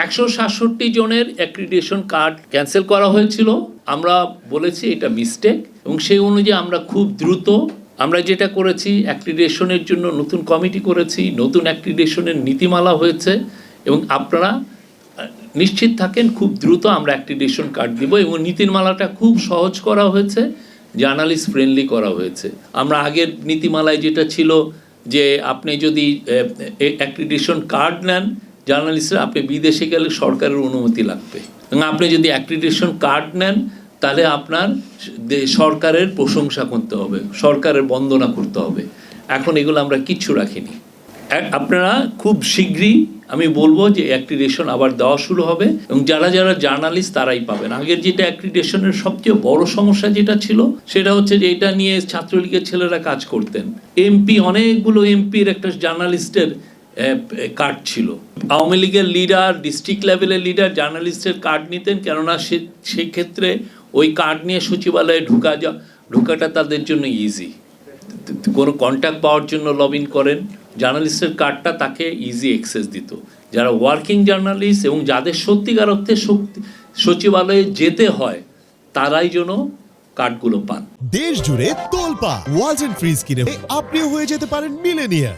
167 জনের accreditation card cancel করা হয়েছিল। আমরা বলেছি এটা মিস্টেক, এবং সেই অনুযায়ী আমরা খুব দ্রুত আমরা যেটা করেছি, অ্যাক্রিডিটেশনের জন্য নতুন কমিটি করেছি, নতুন অ্যাক্রিডিটেশনের নীতিমালা হয়েছে, এবং আপনারা নিশ্চিত থাকেন খুব দ্রুত আমরা অ্যাক্রিডিটেশন কার্ড দিব। এবং নীতিমালাটা খুব সহজ করা হয়েছে, জার্নালিস্ট ফ্রেন্ডলি করা হয়েছে। আমরা আগের নীতিমালায় যেটা ছিল যে আপনি যদি অ্যাক্রিডিটেশন কার্ড নেন জার্নালিস্টরা, আপনি বিদেশে গেলে সরকারের অনুমতি লাগবে, এবং আপনি যদি অ্যাক্রিডিটেশন কার্ড নেন তাহলে আপনার সরকারের প্রশংসা করতে হবে, সরকারের বন্দনা করতে হবে। এখন এগুলো আমরা কিচ্ছু রাখিনি। আপনারা খুব শীঘ্রই আমি বলবো যে অ্যাক্রিডিটেশন আবার দেওয়া শুরু হবে, এবং যারা যারা জার্নালিস্ট তারাই পাবেন। আগের যেটা অ্যাক্রিডিটেশনের সবচেয়ে বড় সমস্যা যেটা ছিল সেটা হচ্ছে যে এটা নিয়ে ছাত্রলীগের ছেলেরা কাজ করতেন। এমপি, অনেকগুলো এমপির একটা জার্নালিস্টের কার্ড ছিল। আওয়ামী লীগের লিডার, ডিস্ট্রিক্ট লেভেলের লিডার জার্নালিস্টের কার্ড নিতেন, কেননা সেই ক্ষেত্রে ওই কার্ড নিয়ে সচিবালয়ে ঢোকাটা তাদের জন্য ইজি। কোনো কন্ট্যাক্ট পাওয়ার জন্য লগ ইন করেন, জার্নালিস্টের কার্ডটা তাকে ইজি অ্যাক্সেস দিত। যারা ওয়ার্কিং জার্নালিস্ট এবং যাদের সত্যিকার অর্থে সচিবালয়ে যেতে হয় তারাই যেন কার্ডগুলো পান। দেশ জুড়ে তোলপা ওয়ালটন ফ্রিজ কিনে আপনিও হয়ে যেতে পারেন মিলেনিয়ার।